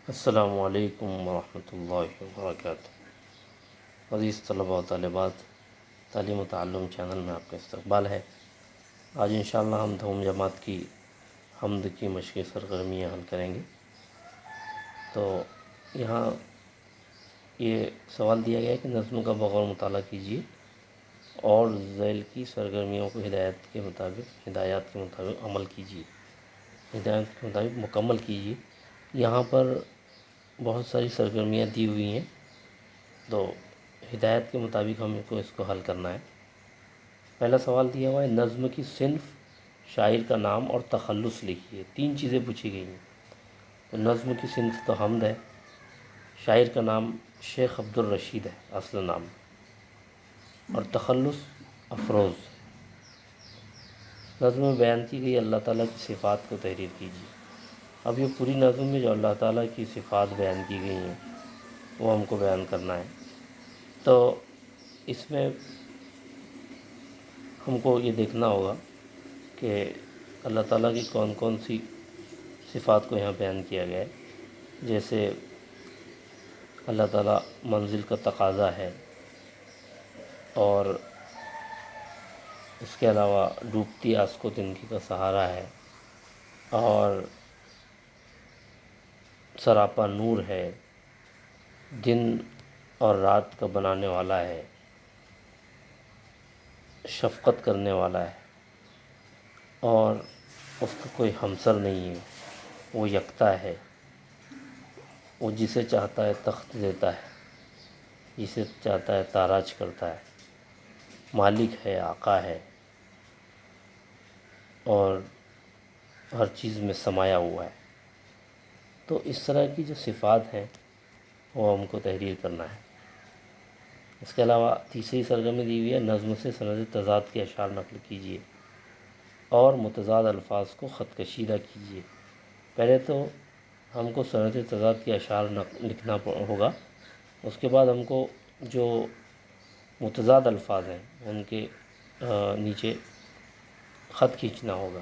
السلام علیکم ورحمۃ اللہ وبرکاتہ۔ عزیز طلباء و طالبات، تعلیم و تعلم چینل میں آپ کا استقبال ہے۔ آج انشاءاللہ ہم دھوم جماعت کی حمد کی مشقی سرگرمیاں حل کریں گے۔ تو یہاں یہ سوال دیا گیا ہے کہ نظم کا بغور مطالعہ کیجیے اور ذیل کی سرگرمیوں کو ہدایات کے مطابق عمل کیجیے، ہدایات کے مطابق مکمل کیجیے۔ یہاں پر بہت ساری سرگرمیاں دی ہوئی ہیں، تو ہدایت کے مطابق ہم اس کو حل کرنا ہے۔ پہلا سوال دیا ہوا ہے، نظم کی صنف، شاعر کا نام اور تخلص لکھیے۔ تین چیزیں پوچھی گئی ہیں۔ تو نظم کی صنف تو حمد ہے، شاعر کا نام شیخ عبدالرشید ہے اصل نام، اور تخلص افروز۔ نظم میں بیان کی گئی اللہ تعالیٰ کی صفات کو تحریر کیجیے۔ اب یہ پوری نظم میں جو اللہ تعالیٰ کی صفات بیان کی گئی ہیں وہ ہم کو بیان کرنا ہے۔ تو اس میں ہم کو یہ دیکھنا ہوگا کہ اللہ تعالیٰ کی کون کون سی صفات کو یہاں بیان کیا گیا ہے۔ جیسے اللہ تعالیٰ منزل کا تقاضا ہے، اور اس کے علاوہ ڈوبتی آس کو تنکی کا سہارا ہے، اور سراپا نور ہے، دن اور رات کا بنانے والا ہے، شفقت کرنے والا ہے، اور اس کا کوئی ہمسر نہیں ہے، وہ یکتا ہے، وہ جسے چاہتا ہے تخت دیتا ہے، جسے چاہتا ہے تاراج کرتا ہے، مالک ہے، آقا ہے، اور ہر چیز میں سمایا ہوا ہے۔ تو اس طرح کی جو صفات ہیں وہ ہم کو تحریر کرنا ہے۔ اس کے علاوہ تیسری سرگرمی دی ہوئی ہے، نظم سے سند تضاد کے اشعار نقل کیجیے اور متضاد الفاظ کو خط کشیدہ کیجیے۔ پہلے تو ہم کو سند تضاد کے اشعار لکھنا ہوگا، اس کے بعد ہم کو جو متضاد الفاظ ہیں ان کے نیچے خط کھینچنا ہوگا۔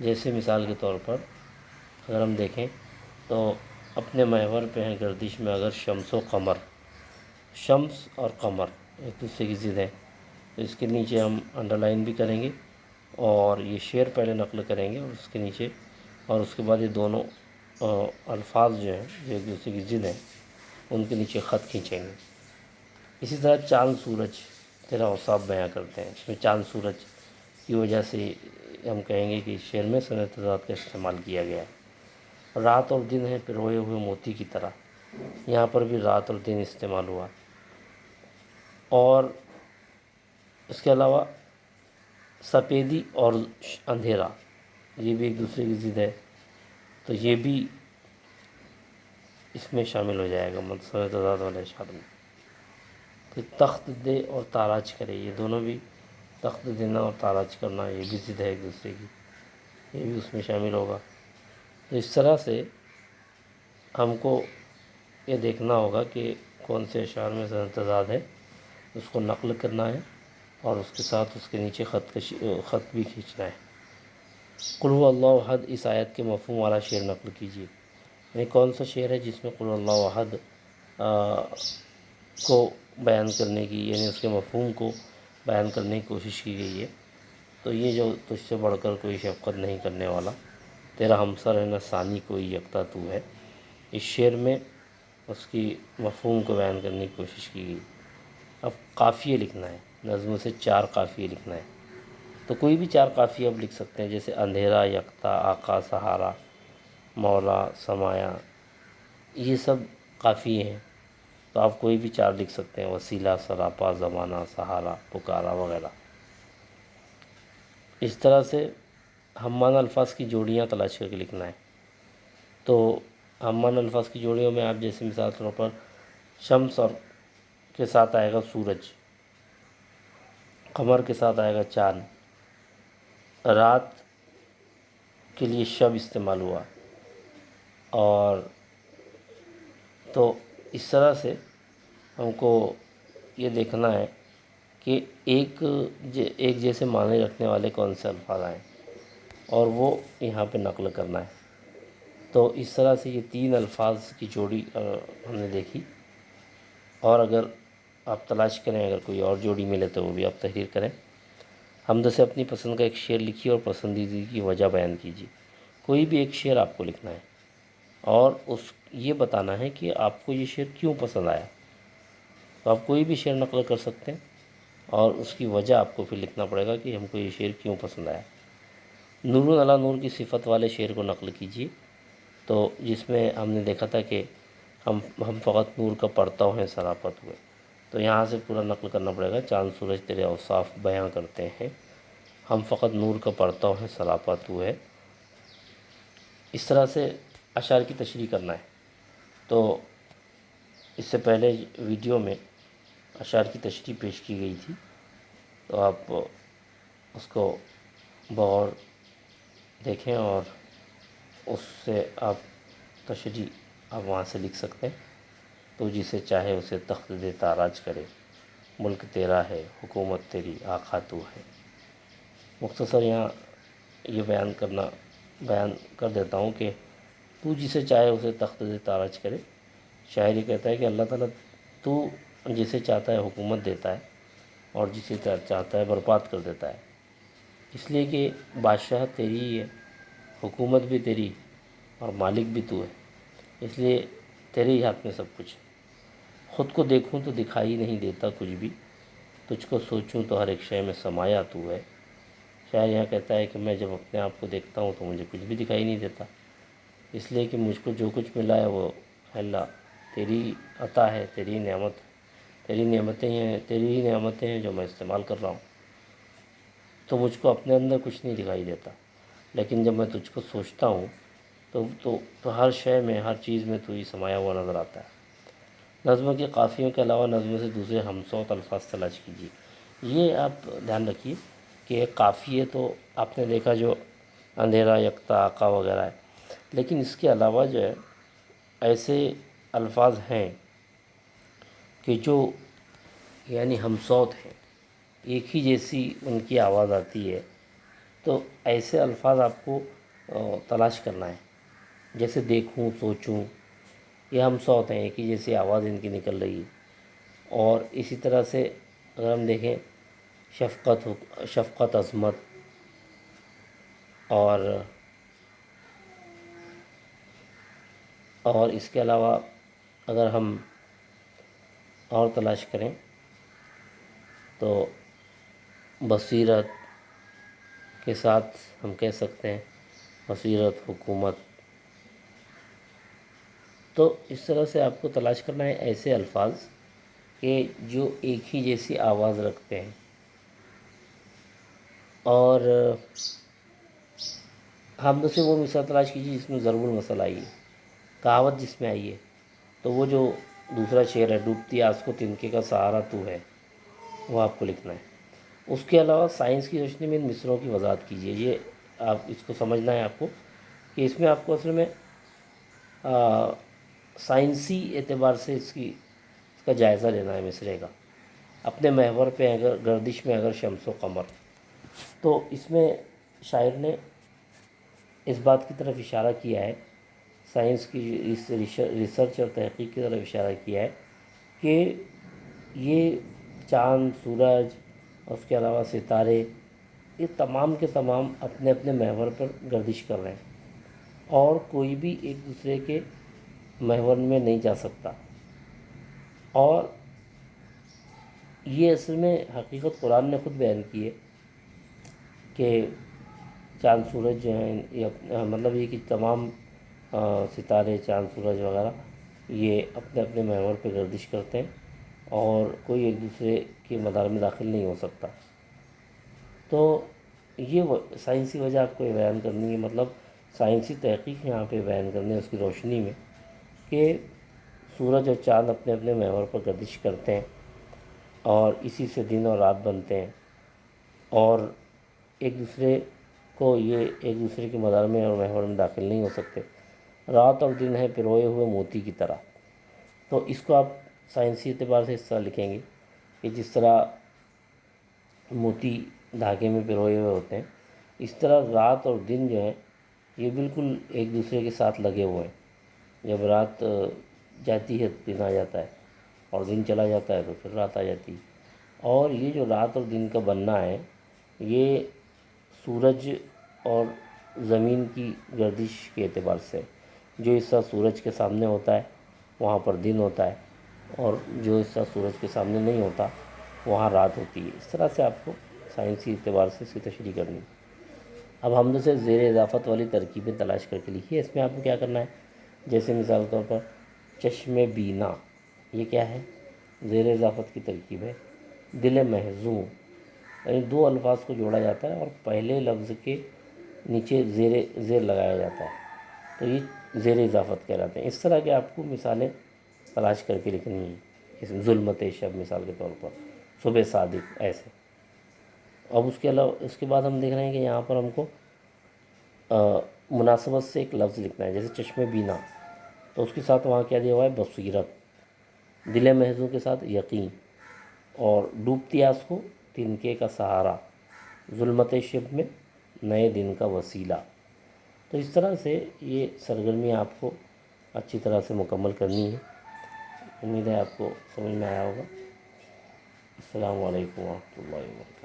جیسے مثال کے طور پر اگر ہم دیکھیں تو اپنے محور پہ ہیں گردش میں اگر شمس و قمر، شمس اور قمر ایک دوسرے کی ضد ہیں، تو اس کے نیچے ہم انڈر لائن بھی کریں گے، اور یہ شعر پہلے نقل کریں گے، اور اس کے نیچے اور اس کے بعد یہ دونوں الفاظ جو ہیں جو ایک دوسرے کی ضد ہیں ان کے نیچے خط کھینچیں گے۔ اسی طرح چاند سورج تیرا اوصاف بیان کرتے ہیں، اس میں چاند سورج کی وجہ سے ہم کہیں گے کہ شعر میں سند تضاد کا استعمال کیا گیا ہے۔ رات اور دن ہے پروئے ہوئے موتی کی طرح، یہاں پر بھی رات اور دن استعمال ہوا۔ اور اس کے علاوہ سپیدی اور اندھیرا، یہ بھی ایک دوسرے کی ضد ہے، تو یہ بھی اس میں شامل ہو جائے گا سند تضاد والے اشعار میں۔ پھر تخت دے اور تاراج کرے، یہ دونوں بھی، تخت دینا اور تاراج کرنا یہ بھی ضد ہے ایک دوسرے کی، یہ بھی اس میں شامل ہوگا۔ تو اس طرح سے ہم کو یہ دیکھنا ہوگا کہ کون سے اشعار میں سند تضاد ہے، اس کو نقل کرنا ہے، اور اس کے ساتھ اس کے نیچے خط بھی کھینچنا ہے۔ قل هو اللہ احد، اس آیت کے مفہوم والا شعر نقل کیجیے۔ یعنی کون سا شعر ہے جس میں قل اللہ احد کو بیان کرنے کی، یعنی اس کے مفہوم کو بیان کرنے کی کوشش کی گئی ہے۔ تو یہ جو تجھ سے بڑھ کر کوئی شفقت نہیں کرنے والا، تیرا ہمسر ہے نہ ثانی کوئی یکتا تو ہے، اس شعر میں اس کی مفہوم کو بیان کرنے کی کوشش کی گئی۔ اب قافیے لکھنا ہے، نظم سے 4 قافیے لکھنا ہے۔ تو کوئی بھی 4 قافیے اب لکھ سکتے ہیں، جیسے اندھیرا، یکتا، آقا، سہارا، مولا، سمایا، یہ سب قافیے ہیں۔ تو آپ کوئی بھی 4 لکھ سکتے ہیں، وسیلہ، سراپا، زمانہ، سہارا، پکارا وغیرہ۔ اس طرح سے ہم الفاظ کی جوڑیاں تلاش کر کے لکھنا ہے۔ تو ہم الفاظ کی جوڑیوں میں آپ جیسے مثال کے طور پر شمس اور کے ساتھ آئے گا سورج، قمر کے ساتھ آئے گا چاند، رات کے لیے شب استعمال ہوا، اور تو اس طرح سے ہم کو یہ دیکھنا ہے کہ ایک جیسے معنی رکھنے والے کون سے الفاظ آئیں، اور وہ یہاں پہ نقل کرنا ہے۔ تو اس طرح سے یہ 3 الفاظ کی جوڑی ہم نے دیکھی، اور اگر آپ تلاش کریں، اگر کوئی اور جوڑی ملے تو وہ بھی آپ تحریر کریں۔ حمد سے اپنی پسند کا ایک شعر لکھیے اور پسندیدگی کی وجہ بیان کیجیے۔ کوئی بھی ایک شعر آپ کو لکھنا ہے اور یہ بتانا ہے کہ آپ کو یہ شعر کیوں پسند آیا۔ تو آپ کوئی بھی شعر نقل کر سکتے ہیں اور اس کی وجہ آپ کو پھر لکھنا پڑے گا کہ ہم کو یہ شعر کیوں پسند آیا۔ نور علی نور کی صفت والے شعر کو نقل کیجیے، تو جس میں ہم نے دیکھا تھا کہ ہم فقط نور کا پرتو ہیں سراپت ہوئے، تو یہاں سے پورا نقل کرنا پڑے گا۔ چاند سورج تیرے اوصاف بیاں کرتے ہیں، ہم فقط نور کا پرتو ہیں سراپت ہوئے۔ اس طرح سے اشعار کی تشریح کرنا ہے۔ تو اس سے پہلے ویڈیو میں اشعار کی تشریح پیش کی گئی تھی، تو آپ اس کو بغور دیکھیں اور اس سے آپ تشریح آپ وہاں سے لکھ سکتے ہیں۔ تو جسے چاہے اسے تخت دے تاراج کرے، ملک تیرا ہے حکومت تیری آقا تو ہے۔ مختصر یہاں یہ بیان کر دیتا ہوں کہ تو جسے چاہے اسے تخت دے تاراج کرے۔ شاعر یہ کہتا ہے کہ اللہ تعالیٰ تو جسے چاہتا ہے حکومت دیتا ہے اور جسے چاہتا ہے برباد کر دیتا ہے، اس لیے کہ بادشاہ تیری ہی ہے، حکومت بھی تیری اور مالک بھی تو ہے، اس لیے تیرے ہی ہاتھ میں سب کچھ ہے۔ خود کو دیکھوں تو دکھائی نہیں دیتا کچھ بھی، تجھ کو سوچوں تو ہر ایک شے میں سمایا تو ہے۔ شاعر یہاں کہتا ہے کہ میں جب اپنے آپ کو دیکھتا ہوں تو مجھے کچھ بھی دکھائی نہیں دیتا، اس لیے کہ مجھ کو جو کچھ ملا ہے وہ اللہ تیری عطا ہے، تیری نعمت، تیری نعمتیں ہیں جو میں استعمال کر رہا ہوں۔ تو مجھ کو اپنے اندر کچھ نہیں دکھائی دیتا، لیکن جب میں تجھ کو سوچتا ہوں تو ہر شے میں، ہر چیز میں تو ہی سمایا ہوا نظر آتا ہے۔ نظم کے قافیوں کے علاوہ نظم سے دوسرے ہمصوت الفاظ تلاش کیجیے۔ یہ آپ دھیان رکھیے کہ قافیے تو آپ نے دیکھا جو اندھیرا، یکتا، آقا وغیرہ ہے، لیکن اس کے علاوہ جو ہے ایسے الفاظ ہیں کہ جو یعنی ہمصوت ہیں، ایک ہی جیسی ان کی آواز آتی ہے، تو ایسے الفاظ آپ کو تلاش کرنا ہے۔ جیسے دیکھوں، سوچوں، یہ ہمصوت ہیں، ایک ہی جیسی آواز ان کی نکل رہی ہے۔ اور اسی طرح سے اگر ہم دیکھیں شفقت، عظمت، اور اس کے علاوہ اگر ہم اور تلاش کریں تو بصیرت کے ساتھ ہم کہہ سکتے ہیں بصیرت، حکومت۔ تو اس طرح سے آپ کو تلاش کرنا ہے ایسے الفاظ کہ جو ایک ہی جیسی آواز رکھتے ہیں، اور حمد سے وہ مثال تلاش کیجیے جس میں ضرب المثل آئی ہے، کہاوت جس میں آئی ہے۔ تو وہ جو دوسرا شعر ہے، ڈوبتی آس کو تنکے کا سہارا تو ہے، وہ آپ کو لکھنا ہے۔ اس کے علاوہ سائنس کی روشنی میں ان مصرعوں کی وضاحت کیجیے۔ یہ آپ اس کو سمجھنا ہے آپ کو کہ اس میں آپ کو اصل میں سائنسی اعتبار سے اس کا جائزہ لینا ہے مصرعے کا۔ اپنے محور پہ اگر گردش میں اگر شمس و قمر، تو اس میں شاعر نے اس بات کی طرف اشارہ کیا ہے، سائنس کی ریسرچ اور تحقیق کی طرف اشارہ کیا ہے کہ یہ چاند، سورج اور اس کے علاوہ ستارے، یہ تمام کے تمام اپنے اپنے محور پر گردش کر رہے ہیں اور کوئی بھی ایک دوسرے کے محور میں نہیں جا سکتا۔ اور یہ اصل میں حقیقت قرآن نے خود بیان کی ہے کہ چاند سورج جو ہیں، یہ مطلب یہ کہ تمام ستارے، چاند، سورج وغیرہ یہ اپنے اپنے محور پہ گردش کرتے ہیں اور کوئی ایک دوسرے کے مدار میں داخل نہیں ہو سکتا۔ تو یہ سائنسی وجہ آپ کو یہ بیان کرنی ہے، مطلب سائنسی تحقیق یہاں پہ بیان کرنی ہے اس کی روشنی میں کہ سورج اور چاند اپنے اپنے محور پر گردش کرتے ہیں اور اسی سے دن اور رات بنتے ہیں، اور ایک دوسرے کے مدار میں اور محور میں داخل نہیں ہو سکتے۔ رات اور دن ہے پروئے ہوئے موتی کی طرح۔ تو اس کو آپ سائنسی اعتبار سے اس طرح لکھیں گے کہ جس طرح موتی دھاگے میں پروئے ہوئے ہوتے ہیں، اس طرح رات اور دن جو ہیں یہ بالکل ایک دوسرے کے ساتھ لگے ہوئے ہیں۔ جب رات جاتی ہے تو دن آ جاتا ہے، اور دن چلا جاتا ہے تو پھر رات آ جاتی ہے۔ اور یہ جو رات اور دن کا بننا ہے، یہ سورج اور زمین کی گردش کے اعتبار سے، جو حصہ سورج کے سامنے ہوتا ہے وہاں پر دن ہوتا ہے، اور جو حصہ سورج کے سامنے نہیں ہوتا وہاں رات ہوتی ہے۔ اس طرح سے آپ کو سائنسی اعتبار سے اس کی تشریح کرنی ہے۔ اب ہم نے سے زیر اضافت والی ترکیبیں تلاش کر کے لکھی ہے۔ اس میں آپ کو کیا کرنا ہے، جیسے مثال کے طور پر چشم بینا، یہ کیا ہے؟ زیر اضافت کی ترکیب ہے۔ دل محزون، یعنی دو الفاظ کو جوڑا جاتا ہے اور پہلے لفظ کے نیچے زیر لگایا جاتا ہے، تو یہ زیر اضافت کہلاتے ہیں۔ اس طرح کے آپ کو مثالیں تلاش کر کے لکھنی ہیں۔ اس میں ظلمت شب مثال کے طور پر، صبح صادق، ایسے۔ اب اس کے علاوہ اس کے بعد ہم دیکھ رہے ہیں کہ یہاں پر ہم کو مناسبت سے ایک لفظ لکھنا ہے، جیسے چشم بینا، تو اس کے ساتھ وہاں کیا دیا ہوا ہے؟ بصیرت۔ دل محزون کے ساتھ یقین، اور ڈوبتی آس کو تنکے کا سہارا، ظلمت شب میں نئے دن کا وسیلہ۔ تو اس طرح سے یہ سرگرمی آپ کو اچھی طرح سے مکمل کرنی ہے۔ امید ہے آپ کو سمجھ میں آیا ہوگا۔ السلام علیکم ورحمۃ اللہ وبرکاتہ۔